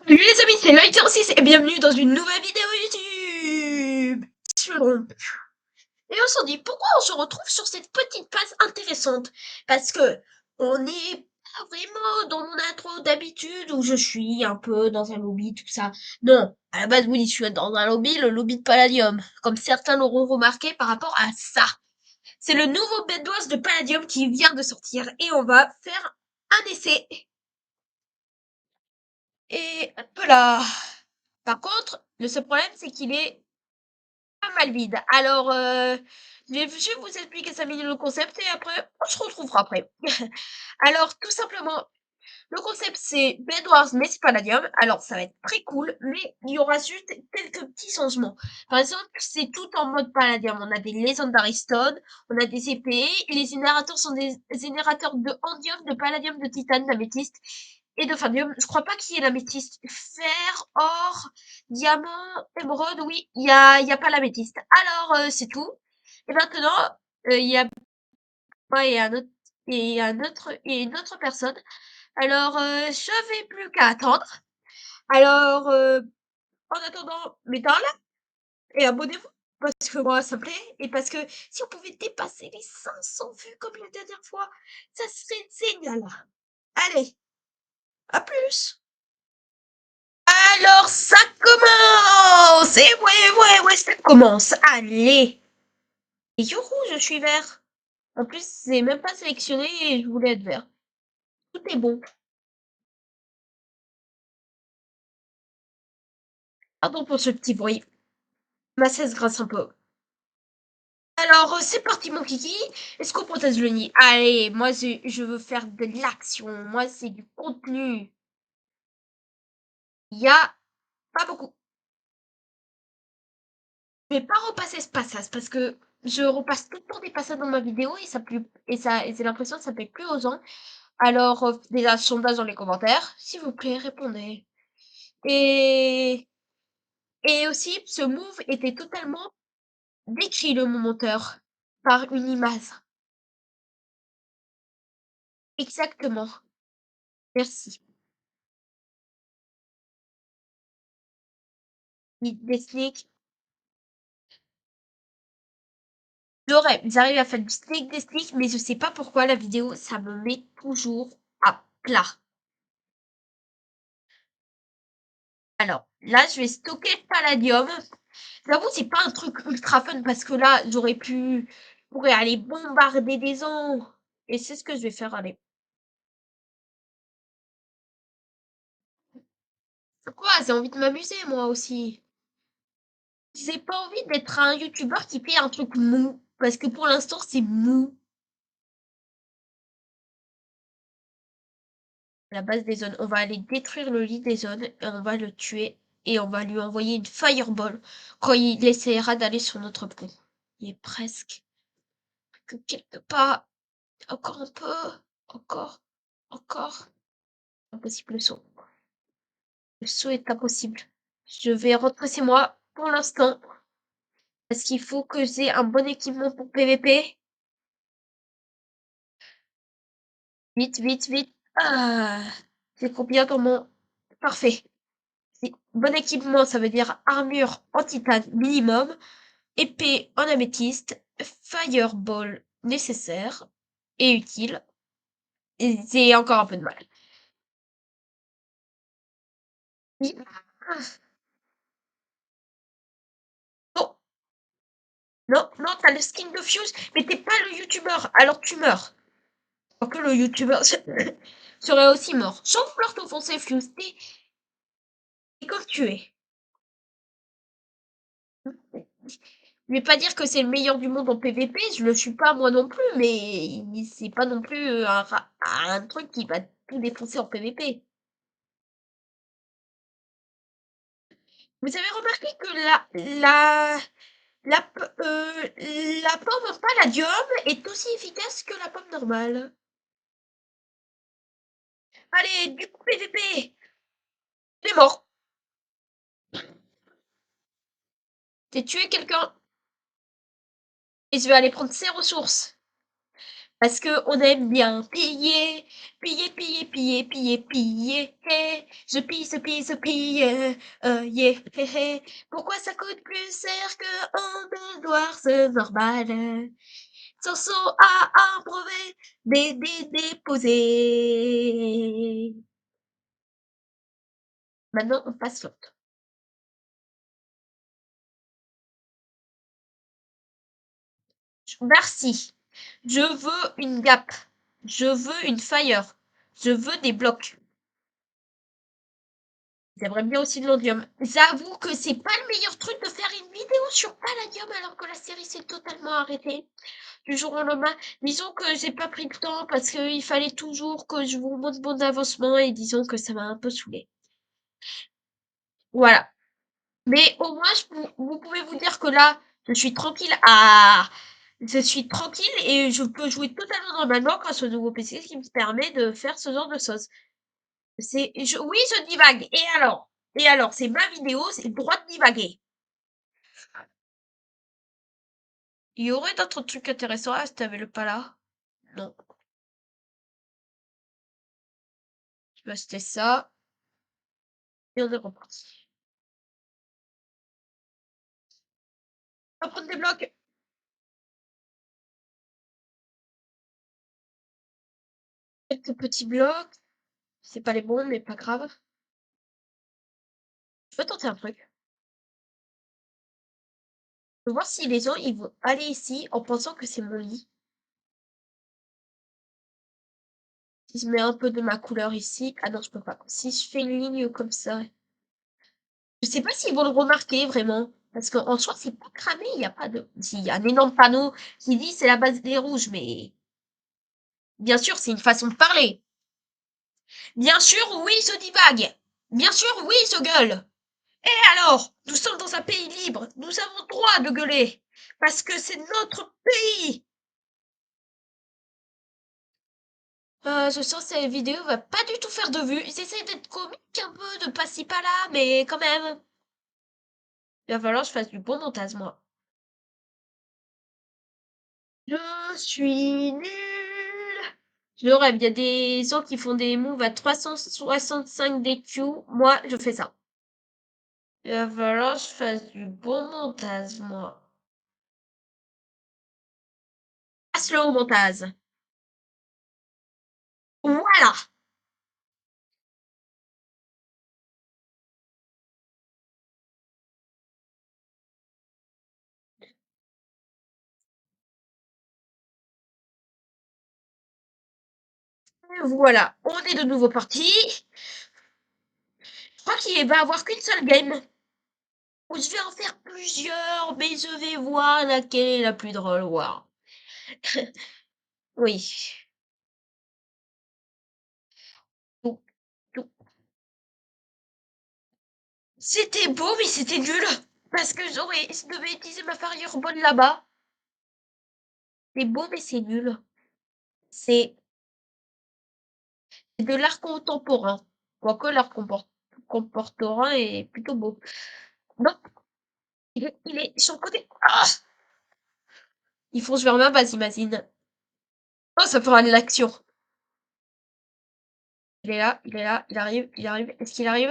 Salut les amis, c'est Lighter6 et bienvenue dans une nouvelle vidéo YouTube. Et on s'en dit, pourquoi on se retrouve sur cette petite page intéressante? Parce que on n'est pas vraiment dans mon intro d'habitude où je suis un peu dans un lobby, tout ça. Non, à la base, oui, je suis dans un lobby, le lobby de Palladium, comme certains l'auront remarqué par rapport à ça. C'est le nouveau Bedwars de Palladium qui vient de sortir et on va faire un essai. Et voilà. Par contre, le seul problème, c'est qu'il est pas mal vide. Alors, je vais vous expliquer 5 minutes le concept et après, on se retrouvera après. Alors, tout simplement, le concept, c'est Bed Wars mais c'est Palladium. Alors, ça va être très cool, mais il y aura juste quelques petits changements. Par exemple, c'est tout en mode Palladium. On a des Legendary Stone, on a des épées, et les générateurs sont des générateurs de Andium, de Palladium, de Titane, d'améthyste et de Fadium. Je crois pas qu'il y ait l'améthyste. Fer, or, diamant, émeraude, oui, il y a pas l'améthyste. Alors, c'est tout. Et maintenant, il y a, ouais, il y a un autre, et une autre personne. Alors, je vais plus qu'à attendre. Alors, en attendant, mettez un like et abonnez-vous. Parce que moi, ça me plaît. Et parce que si on pouvait dépasser les 500 vues comme la dernière fois, ça serait génial. Allez, à plus. Alors, ça commence. Et ouais, ça commence. Allez. Et youhou, je suis vert. En plus, c'est même pas sélectionné et je voulais être vert. Tout est bon. Pardon pour ce petit bruit. Ma cesse grince un peu. Alors, c'est parti mon kiki. Est-ce qu'on protège le nid? Allez, moi je veux faire de l'action. Moi, c'est du contenu. Il y a pas beaucoup. Je vais pas repasser ce passage parce que je repasse tout le temps des passages dans ma vidéo et ça plus et j'ai l'impression que ça plaît plus aux gens. Alors, déjà, sondage dans les commentaires. S'il vous plaît, répondez. Et, et aussi, ce move était totalement décrit, le monteur, par une image. Exactement. Merci. Des sneaks. J'arrive à faire du steak des sneaks, mais je sais pas pourquoi la vidéo, ça me met toujours à plat. Alors, là, je vais stocker le palladium. J'avoue, c'est pas un truc ultra fun parce que là, je pourrais aller bombarder des gens. Et c'est ce que je vais faire, allez. Quoi? J'ai envie de m'amuser, moi aussi. J'ai pas envie d'être un youtubeur qui fait un truc mou. Parce que pour l'instant, c'est mou. La base des zones. On va aller détruire le lit des zones et on va le tuer. Et on va lui envoyer une fireball quand il essaiera d'aller sur notre pont. Il est presque. Que quelque part. Encore un peu. Encore. Encore. Impossible le saut. Le saut est impossible. Je vais rentrer chez moi pour l'instant. Parce qu'il faut que j'ai un bon équipement pour PVP. Vite, vite, vite. Ah, j'ai combien dans mon... Parfait. Bon équipement, ça veut dire armure en titane minimum, épée en améthyste, fireball nécessaire et utile. Et j'ai encore un peu de mal. Oh, non, non, t'as le skin de Fuse, mais t'es pas le youtubeur, alors tu meurs. Alors que le youtubeur serait aussi mort. Sans vouloir t'offenser, Fuse, t'es comme tu es. Je vais pas dire que c'est le meilleur du monde en PVP, je le suis pas moi non plus, mais c'est pas non plus un truc qui va tout défoncer en PVP. Vous avez remarqué que la, p- euh, la pomme palladium est aussi efficace que la pomme normale. Allez, du coup PVP, c'est mort. J'ai tué quelqu'un et je vais aller prendre ses ressources. Parce qu'on aime bien piller, piller, piller, piller, piller, piller. Hey, je pille, yeah, hey, hey. Pourquoi ça coûte plus cher qu'un bédoire, c'est normal. Sans sont à approuver, déposer. Maintenant, on passe l'autre. Merci. Je veux une gap. Je veux une fire. Je veux des blocs. J'aimerais bien aussi de l'Odium. J'avoue que c'est pas le meilleur truc de faire une vidéo sur Palladium alors que la série s'est totalement arrêtée du jour au lendemain. Disons que j'ai pas pris le temps parce qu'il fallait toujours que je vous montre mon avancement et disons que ça m'a un peu saoulé. Voilà. Mais au moins, vous pouvez vous dire que là, je suis tranquille. Ah, je suis tranquille et je peux jouer totalement normalement grâce au nouveau PC qui me permet de faire ce genre de choses. Oui, je divague. Et alors? Et alors, c'est ma vidéo, c'est le droit de divaguer. Il y aurait d'autres trucs intéressants à si t'avais le pas là. Non. Tu vas acheter ça. Et on est reparti. On va prendre des blocs. Quelques petits blocs. C'est pas les bons, mais pas grave. Je vais tenter un truc. Je vais voir si les gens, ils vont aller ici en pensant que c'est mon lit. Si je mets un peu de ma couleur ici. Ah non, je peux pas. Si je fais une ligne comme ça. Je sais pas s'ils vont le remarquer vraiment. Parce qu'en soi, c'est pas cramé. Il y a pas de. S'il y a un énorme panneau qui dit c'est la base des rouges, mais bien sûr, c'est une façon de parler. Bien sûr, oui, je divague. Bien sûr, oui, je gueule. Et alors, nous sommes dans un pays libre. Nous avons le droit de gueuler. Parce que c'est notre pays. Je sens que cette vidéo va pas du tout faire de vues. J'essaie d'être comique un peu, de pas ci pas là, mais quand même. Il va falloir que je fasse du bon montage, moi. Je suis nulle. Je rêve. Il y a des gens qui font des moves à 365 DQ. Moi, je fais ça. Il va falloir que je fasse du bon montage, moi. Passe-le au montage. Voilà. Voilà. On est de nouveau parti. Je crois qu'il va avoir qu'une seule game. Ou je vais en faire plusieurs, mais je vais voir laquelle est la plus drôle. Wow. Oui. Tout, tout. C'était beau, mais c'était nul. Parce que je devais utiliser ma Fireball là-bas. C'est beau, mais c'est nul. C'est de l'art contemporain. Quoique l'art contemporain est plutôt beau. Non, il est sur le côté. Ah, il fonce vers ma base, imagine. Oh, ça fera de l'action. Il est là, il est là, il arrive, il arrive. Est-ce qu'il arrive?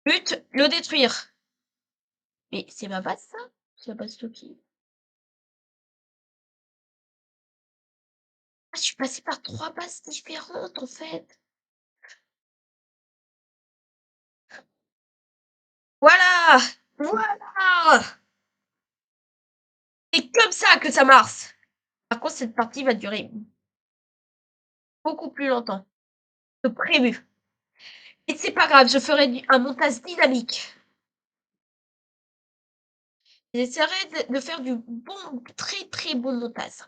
But, le détruire. Mais c'est ma base, ça? C'est la base de qui? Ah, je suis passée par 3 bases différentes, en fait. Voilà! Voilà! C'est comme ça que ça marche. Par contre, cette partie va durer beaucoup plus longtemps que prévu. Et c'est pas grave, je ferai un montage dynamique. J'essaierai de faire du bon, très très bon montage.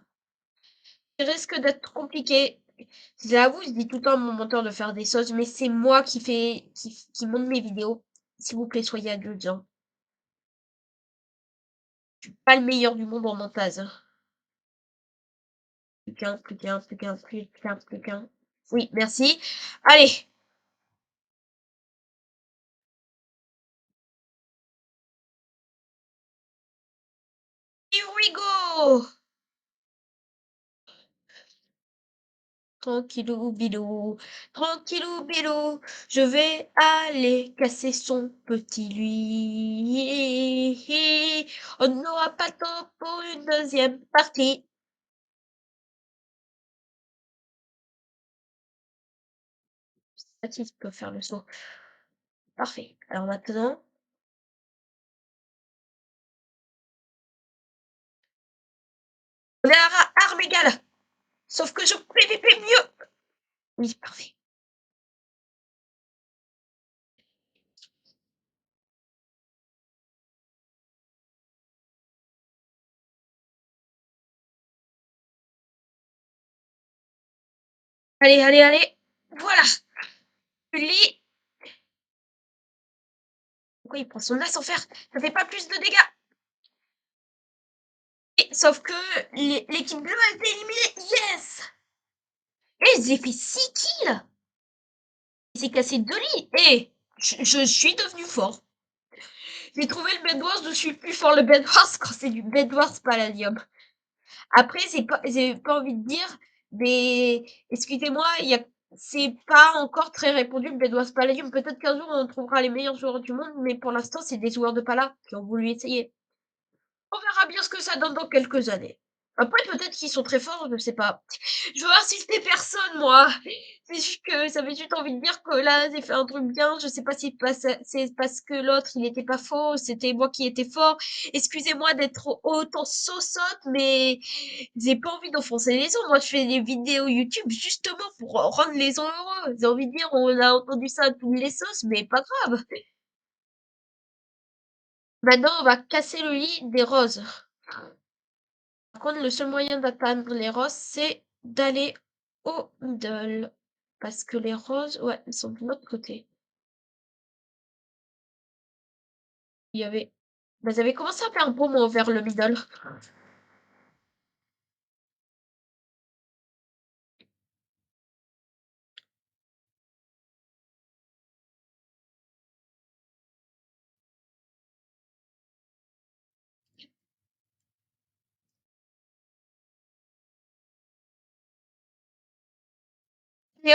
Il risque d'être compliqué. J'avoue, je dis tout le temps à mon monteur de faire des choses, mais c'est moi qui monte mes vidéos. S'il vous plaît, soyez indulgents. Je suis pas le meilleur du monde en montage. Plus qu'un, plus qu'un, plus qu'un, plus qu'un, plus qu'un. Oui, merci. Allez. tranquillou bilou, tranquillou bilou, je vais aller casser son petit lui. On n'aura pas le temps pour une deuxième partie. Mathilde peut faire le saut. Parfait. Alors maintenant, on est à armes égales. Sauf que je PVP mieux. Oui, parfait. Allez, allez, allez. Voilà. Lee. Pourquoi il prend son as sans faire? Ça fait pas plus de dégâts. Et, sauf que l'équipe bleue a été éliminée. Yes. Et j'ai fait 6 kills. Il s'est cassé 2 lits. Et je suis devenu fort. J'ai trouvé le Bedwars, je suis plus fort le Bedwars quand c'est du Bedwars Palladium. Après, j'ai pas envie de dire, mais excusez-moi, c'est pas encore très répandu le Bedwars Palladium. Peut-être qu'un jour on trouvera les meilleurs joueurs du monde, mais pour l'instant, c'est des joueurs de Pala qui ont voulu essayer. On verra bien ce que ça donne dans quelques années. Après, peut-être qu'ils sont très forts, je sais pas. Je veux insulter personne, moi. C'est juste que ça fait juste envie de dire que là, j'ai fait un truc bien. Je sais pas si c'est parce que l'autre, il était pas faux, c'était moi qui étais fort. Excusez-moi d'être autant sausote, mais j'ai pas envie d'offenser les autres. Moi, je fais des vidéos YouTube justement pour rendre les gens heureux. J'ai envie de dire, on a entendu ça à toutes les sauces, mais pas grave. Maintenant, on va casser le lit des roses. Par contre, le seul moyen d'atteindre les roses, c'est d'aller au middle. Parce que les roses, ouais, elles sont de l'autre côté. Il y avait... Bah, elles avaient commencé à faire beau, moi, vers le middle. Et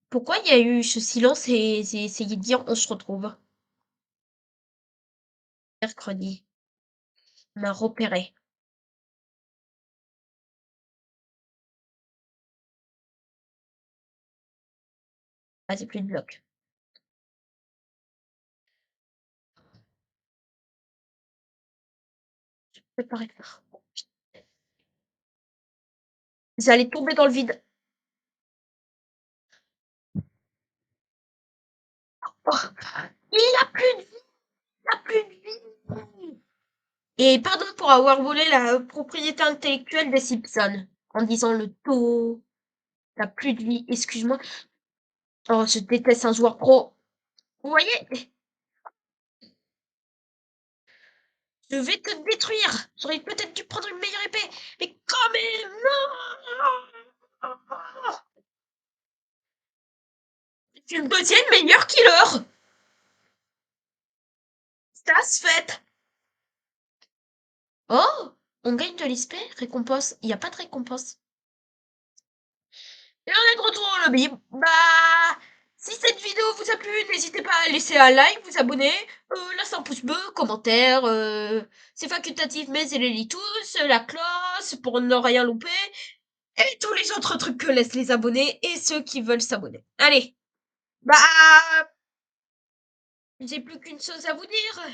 pourquoi il y a eu ce silence et j'ai essayé de dire on se retrouve? Mercredi. On a repéré. Ah, c'est plus de bloc. Préparez. Vous allez tomber dans le vide. Oh, il a plus de vie, il a plus de vie. Et pardon pour avoir volé la propriété intellectuelle des Simpsons. En disant le taux. T'as plus de vie, excuse-moi. Oh, je déteste un joueur pro. Vous voyez? Je vais te détruire. J'aurais peut-être dû prendre une meilleure épée. Mais quand même, non! C'est le deuxième meilleur killer. Ça se fait. Oh, on gagne de l'XP, récompense. Il n'y a pas de récompense. Et on est de retour au lobby. Bah, si cette vidéo vous a plu, n'hésitez pas à laisser un like, vous abonner, laisser un pouce bleu, commentaire. C'est facultatif, mais c'est les lit tous, la cloche pour ne rien louper. Et tous les autres trucs que laissent les abonnés et ceux qui veulent s'abonner. Allez, bah, j'ai plus qu'une chose à vous dire.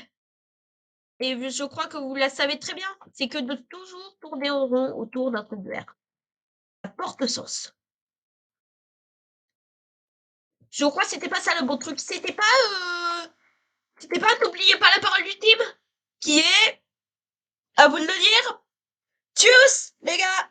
Et je crois que vous la savez très bien. C'est que de toujours tourner en rond autour d'un truc vert. Ça porte sens. Je crois que c'était pas ça le bon truc. C'était pas, n'oubliez pas la parole ultime, qui est, à vous de le dire, tchuss, les gars!